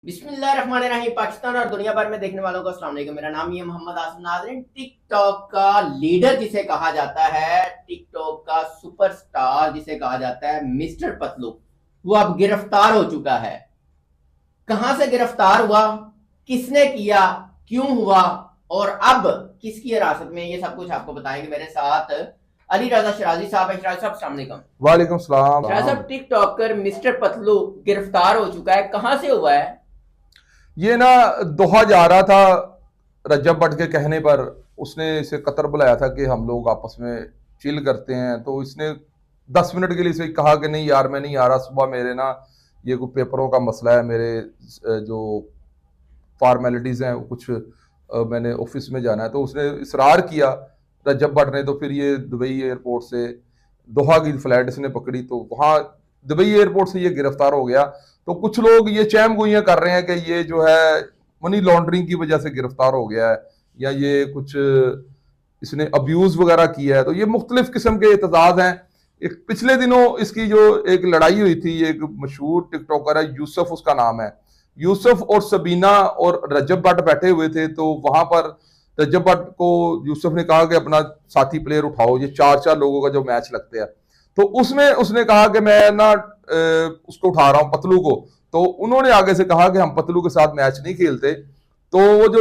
बिस्मिल्लाहिर्रहमानिर्रहीम। पाकिस्तान और दुनिया भर में देखने वालों को अस्सलाम वालेकुम। मेरा नाम है मोहम्मद आसिम नाजरीन। टिकटॉक का लीडर जिसे कहा जाता है, टिकटॉक का सुपरस्टार जिसे कहा जाता है, मिस्टर पतलू, वो अब गिरफ्तार हो चुका है। कहां से गिरफ्तार हुआ, किसने किया, क्यों हुआ और अब किसकी हिरासत में, ये सब कुछ आपको बताएंगे। मेरे साथ अली रजा शराजी साहब है। शराजी साहब अस्सलाम वालेकुम। वालेकुम सलाम। शराजी साहब, टिकटॉकर मिस्टर पतलू गिरफ्तार हो चुका है, कहां से हुआ है? ये ना दोहा जा रहा था रजब भट्ट के कहने पर। उसने इसे कतर बुलाया था कि हम लोग आपस में चिल करते हैं, तो इसने 10 मिनट के लिए इसे कहा कि नहीं यार मैं नहीं आ रहा, सुबह मेरे ना ये कोई पेपरों का मसला है, मेरे जो फॉर्मेलिटीज़ हैं वो कुछ मैंने ऑफिस में जाना है, तो उसने इसरार किया रजब भट्ट ने। तो फिर ये दुबई एयरपोर्ट से दोहा की फ्लाइट इसने पकड़ी, तो वहाँ दुबई एयरपोर्ट से ये गिरफ्तार हो गया। तो कुछ लोग ये चैम गोइयां कर रहे हैं कि ये जो है मनी लॉन्ड्रिंग की वजह से गिरफ्तार हो गया है, या ये कुछ इसने अब्यूज वगैरह किया है। तो ये मुख्तलिफ किस्म के एतजाज हैं। एक पिछले दिनों इसकी जो एक लड़ाई हुई थी, एक मशहूर टिकटॉकर है यूसुफ, उसका नाम है यूसुफ, और सबीना और रजब भट्ट बैठे हुए थे। तो वहां पर रजब भट्ट को यूसुफ ने कहा कि अपना साथी प्लेयर उठाओ, ये चार चार लोगों का जो मैच लगते हैं। तो उसमें उसने कहा कि मैं ना उसको उठा रहा हूं, पतलू को। तो उन्होंने आगे से कहा कि हम पतलू के साथ मैच नहीं खेलते। तो वो जो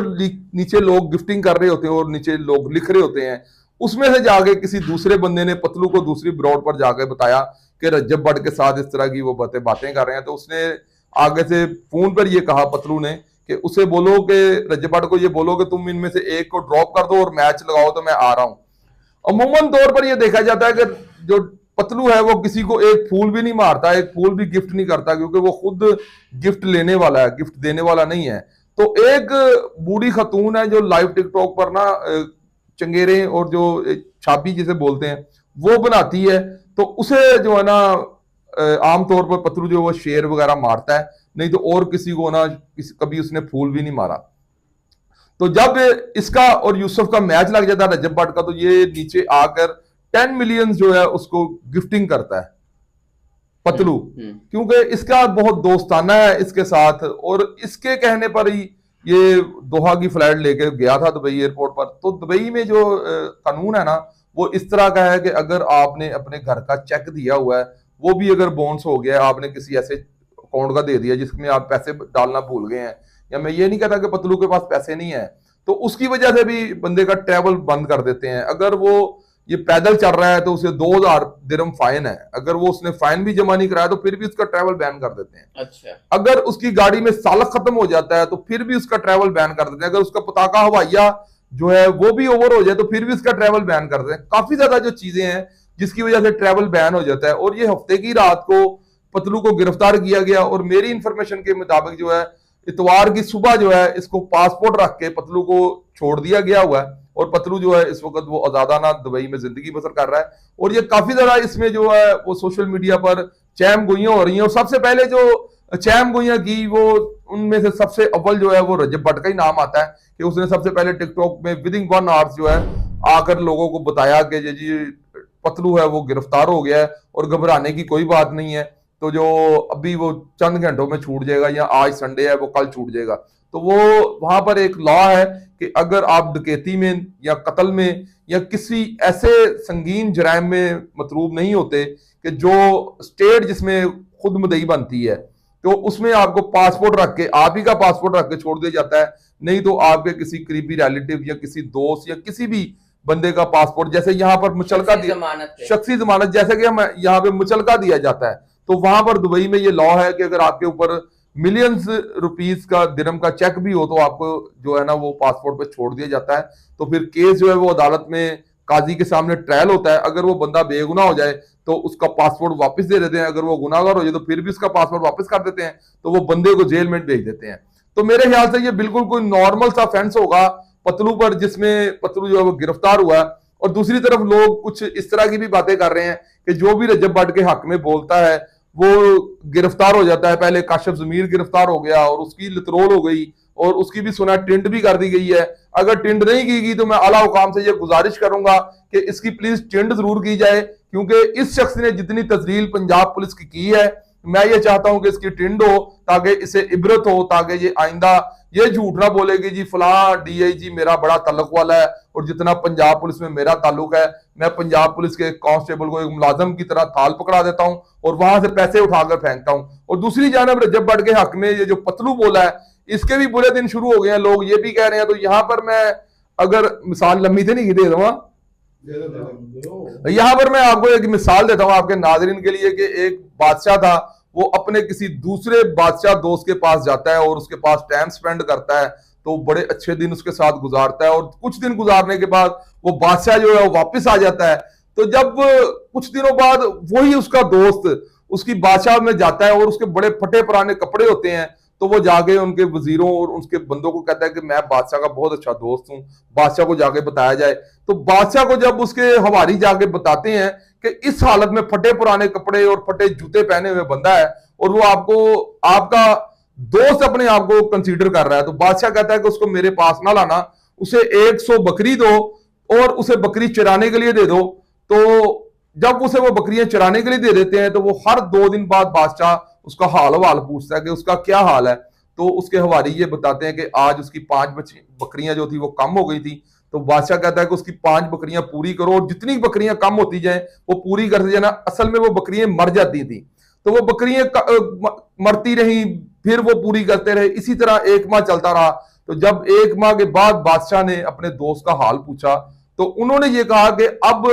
नीचे लोग गिफ्टिंग कर रहे होते हैं और नीचे लोग लिख रहे होते हैं, उसमें से जाके किसी दूसरे बंदे ने पतलू को दूसरी ब्रॉड पर जाके बताया कि रजब भट्ट के साथ इस तरह की वो बातें कर रहे हैं। तो उसने आगे से फोन पर ये कहा पतलू ने कि उसे बोलो कि रजब भट्ट को ये बोलो कि तुम इनमें से एक को ड्रॉप कर दो और मैच लगाओ, तो मैं आ रहा हूं। अमूमन तौर पर यह देखा जाता है कि जो पतलू है वो किसी को एक फूल भी नहीं मारता, एक फूल भी गिफ्ट नहीं करता, क्योंकि वो खुद गिफ्ट लेने वाला है, गिफ्ट देने वाला नहीं है। तो एक बूढ़ी खतून है जो लाइव टिकटॉक पर ना चंगेरे और जो छापी जिसे बोलते हैं वो बनाती है। तो उसे जो है ना आमतौर पर पतलू जो वो शेर वगैरह मारता है, नहीं तो और किसी को ना कभी उसने फूल भी नहीं मारा। तो जब इसका और यूसुफ का मैच लग जाता है रजब भट्ट का, तो ये नीचे आकर 10 मिलियन जो है उसको गिफ्टिंग करता है पतलू, क्योंकि इसका बहुत दोस्ताना है इसके साथ। और इसके कहने पर ही ये दोहा की फ्लाइट लेके गया था दुबई एयरपोर्ट पर। तो दुबई में जो कानून है ना, वो इस तरह का है कि अगर आपने अपने घर का चेक दिया हुआ है, वो भी अगर बाउंस हो गया, आपने किसी ऐसे अकाउंट का दे दिया जिसमें आप पैसे डालना भूल गए हैं, या मैं ये नहीं कहता कि पतलू के पास पैसे नहीं है, तो उसकी वजह से भी बंदे का ट्रैवल बंद कर देते हैं। अगर वो ये पैदल चल रहा है तो उसे 2000 दिरहम फाइन है। अगर वो उसने फाइन भी जमा नहीं कराया तो फिर भी उसका ट्रैवल बैन कर देते हैं। अच्छा। अगर उसकी गाड़ी में सालक खत्म हो जाता है तो फिर भी उसका ट्रैवल बैन कर देते हैं। अगर उसका पताका हवाइया जो है वो भी ओवर हो जाए तो फिर भी उसका ट्रैवल बैन कर देते हैं। काफी ज्यादा जो चीजें हैं जिसकी वजह से ट्रैवल बैन हो जाता है। और ये हफ्ते की रात को पतलू को गिरफ्तार किया गया, और मेरी इंफॉर्मेशन के मुताबिक जो है इतवार की सुबह जो है इसको पासपोर्ट रख के पतलू को छोड़ दिया गया हुआ है। और पतलू जो है इस वक्त वो आजादाना दुबई में जिंदगी बसर कर रहा है। और ये काफी ज्यादा इसमें जो है वो सोशल मीडिया पर चैम गोइयां हो रही हैं। और सबसे पहले जो चैम गोइयां की, वो उनमें से सबसे अव्वल जो है वो रजब भट्ट का ही नाम आता है कि उसने सबसे पहले टिकटॉक में विद इन 1 आवर्स जो है आकर लोगों को बताया कि जी पतलू है वो गिरफ्तार हो गया है और घबराने की कोई बात नहीं है। तो जो अभी वो चंद घंटों में छूट जाएगा, या आज संडे है वो कल छूट जाएगा। तो वो वहां पर एक लॉ है कि अगर आप डकैती में या कत्ल में या किसी ऐसे संगीन जराइम में मतरूब नहीं होते कि जो स्टेट जिसमें खुद मुदई बनती है, तो उसमें आपको पासपोर्ट रख के, आप ही का पासपोर्ट रख के छोड़ दिया जाता है। नहीं तो आपके किसी करीबी रिलेटिव या किसी दोस्त या किसी भी बंदे का पासपोर्ट, जैसे यहाँ पर मुचलका दिया, शख्सी जमानत जैसे कि हम यहाँ पे मुचलका दिया जाता है, तो वहां पर दुबई में ये लॉ है कि अगर आपके ऊपर मिलियंस रुपीस का दिरहम का चेक भी हो तो आपको जो है ना वो पासपोर्ट पे छोड़ दिया जाता है। तो फिर केस जो है वो अदालत में काजी के सामने ट्रायल होता है। अगर वो बंदा बेगुनाह हो जाए तो उसका पासपोर्ट वापस दे देते हैं, अगर वो गुनाहगार हो जाए तो फिर भी उसका पासपोर्ट वापस कर देते हैं, तो वो बंदे को जेल में भेज देते हैं। तो मेरे ख्याल से ये बिल्कुल कोई नॉर्मल सा ऑफेंस होगा पतलू पर, जिसमें पतलू जो है वो गिरफ्तार हुआ है। और दूसरी तरफ लोग कुछ इस तरह की भी बातें कर रहे हैं कि जो भी रजब भट्ट के हक में बोलता है वो गिरफ्तार हो जाता है। पहले काशिफ जमीर गिरफ्तार हो गया और उसकी लितरोल हो गई, और उसकी भी सुना टिंड भी कर दी गई है। अगर टिंड नहीं की गई तो मैं आला हुकाम से ये गुजारिश करूंगा कि इसकी प्लीज टिंड जरूर की जाए, क्योंकि इस शख्स ने जितनी तजलील पंजाब पुलिस की है मैं ये चाहता हूं कि इसकी टिंड हो, ताकि इसे इबरत हो, ताकि ये आइंदा ये झूठ ना बोले कि जी फला डीआईजी मेरा बड़ा ताल्लुक वाला है और जितना पंजाब पुलिस में मेरा ताल्लुक है, मैं पंजाब पुलिस के कांस्टेबल को एक मुलाजम की तरह थाल पकड़ा देता हूं और वहां से पैसे उठाकर फेंकता हूं। और दूसरी जानब रजब भट्ट के हक में ये जो पतलू बोला है, इसके भी बुरे दिन शुरू हो गए हैं, लोग ये भी कह रहे हैं। तो यहां पर मैं अगर मिसाल लंबी से नहीं दे दूंगा, यहां पर मैं आपको एक मिसाल देता हूं आपके नाजरीन के लिए कि एक बादशाह था, वो अपने किसी दूसरे बादशाह दोस्त के पास जाता है और उसके पास टाइम स्पेंड करता है, तो बड़े अच्छे दिन उसके साथ गुजारता है। और कुछ दिन गुजारने के बाद वो बादशाह जो है वो वापस आ जाता है। तो जब कुछ दिनों बाद वही उसका दोस्त उसकी बादशाह में जाता है और उसके बड़े फटे पुराने कपड़े होते हैं, तो वो जाके उनके वजीरों और उसके बंदों को कहता है कि मैं बादशाह का बहुत अच्छा दोस्त हूं, बादशाह को जाके बताया जाए। तो बादशाह को जब उसके हवारी जाके बताते हैं कि इस हालत में फटे पुराने कपड़े और फटे जूते पहने हुए बंदा है और वो आपको आपका दोस्त अपने आप को कंसीडर कर रहा है, तो बादशाह कहता है कि उसको मेरे पास ना लाना, उसे 100 बकरी दो और उसे बकरी चराने के लिए दे दो। तो जब उसे वो बकरियां चराने के लिए दे देते हैं, तो वो हर 2 दिन बाद बादशाह उसका हाल हवाल पूछता है कि उसका क्या हाल है। तो उसके हवारी ये बताते हैं कि आज उसकी 5 बकरियां जो थी वो कम हो गई थी। तो बादशाह कहता है कि उसकी 5 बकरियां पूरी करो और जितनी बकरियां कम होती जाए वो पूरी करते जाना। असल में वो बकरियां मर जाती थी, तो वो बकरियां मरती रही, फिर वो पूरी करते रहे। इसी तरह 1 माह चलता रहा। तो जब 1 माह के बाद बादशाह ने अपने दोस्त का हाल पूछा, तो उन्होंने ये कहा कि अब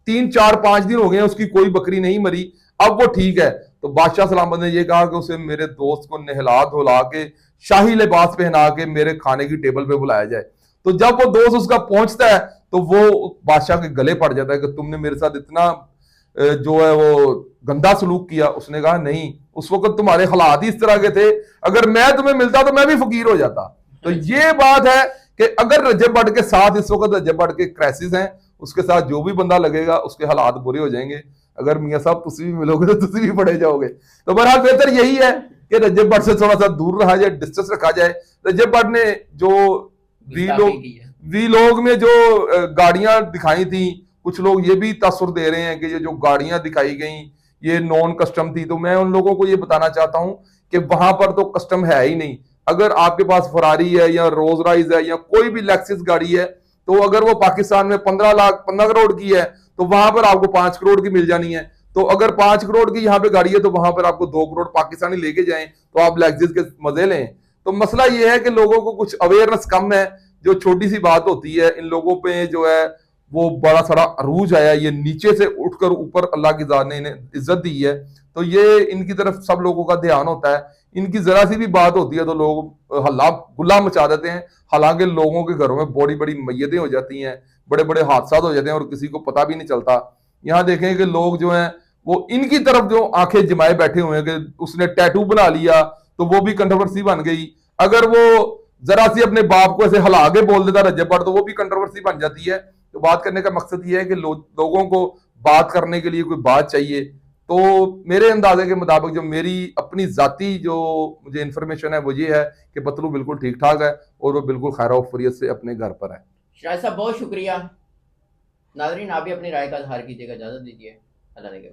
3 4 5 दिन हो गए उसकी कोई बकरी नहीं मरी, अब वो ठीक है। तो बादशाह सलामत ने ये कहा कि उसे मेरे दोस्त को नहला धुला के शाही लिबास पहना के मेरे खाने की टेबल पे बुलाया जाए। तो जब वो दोस्त उसका पहुंचता है, तो वो बादशाह के गले पड़ जाता है कि तुमने मेरे साथ इतना जो है वो गंदा सलूक किया। उसने कहा नहीं, उस वक्त तुम्हारे हालात ही इस तरह के थे, अगर मैं तुम्हें मिलता तो मैं भी फकीर हो जाता। तो ये बात है कि अगर रजब भट्ट के साथ इस वक्त रजब भट्ट के क्राइसिस हैं, उसके साथ जो भी बंदा लगेगा उसके हालात बुरे हो जाएंगे। अगर मियां साहब तुसी भी मिलोगे तो तुसी भी पड़े जाओगे। तो बहरहाल बेहतर यही है कि रजब भट्ट से थोड़ा सा दूर रहा जाए, डिस्टेंस रखा जाए। रजब भट्ट ने जो वी लोग में जो गाड़ियां दिखाई थी, कुछ लोग ये भी तासुर दे रहे हैं कि ये जो गाड़ियां दिखाई गई ये नॉन कस्टम थी। तो मैं उन लोगों को ये बताना चाहता हूं कि वहां पर तो कस्टम है ही नहीं। अगर आपके पास फरारी है या रोज राइज है या कोई भी लेक्सिस गाड़ी है, तो अगर वो पाकिस्तान में 15 करोड़ की है, तो वहां पर आपको 5 करोड़ की मिल जानी है। तो अगर 5 करोड़ की यहाँ पे गाड़ी है, तो वहां पर आपको 2 करोड़ पाकिस्तानी लेके जाएं तो आप लेक्सिस के मजे लें। तो मसला ये है कि लोगों को कुछ अवेयरनेस कम है। जो छोटी सी बात होती है, इन लोगों पे जो है वो बड़ा सारा अरूज आया, ये नीचे से उठकर ऊपर अल्लाह की जात ने इन्हें इज्जत दी है। तो ये इनकी तरफ सब लोगों का ध्यान होता है। इनकी जरा सी भी बात होती है तो लोग हल्ला गुल्ला मचा देते हैं। हालांकि लोगों के घरों में बड़ी बड़ी मैयतें हो जाती हैं, बड़े बड़े हादसा हो जाते हैं और किसी को पता भी नहीं चलता। यहाँ देखें कि लोग जो हैं वो इनकी तरफ जो आंखें जमाए बैठे हुए हैं कि उसने टैटू बना लिया तो वो भी कंट्रोवर्सी बन गई। अगर वो जरा सी अपने बाप को ऐसे हिला के बोल देता रजब भट्ट, तो वो भी कंट्रोवर्सी बन जाती है। तो बात करने का मकसद ये है कि लोगों को बात करने के लिए कोई बात चाहिए। तो मेरे अंदाजे के मुताबिक जो मेरी अपनी जाती जो मुझे इंफॉर्मेशन है वो ये है कि पतलू बिल्कुल ठीक ठाक है और वो बिल्कुल खैर खैरियत से अपने घर पर है। शाहिद साहब बहुत शुक्रिया। नाजरीन आप भी अपनी राय का इजहार कीजिएगा, इजाजत दीजिए, अल्लाह ने के बाद।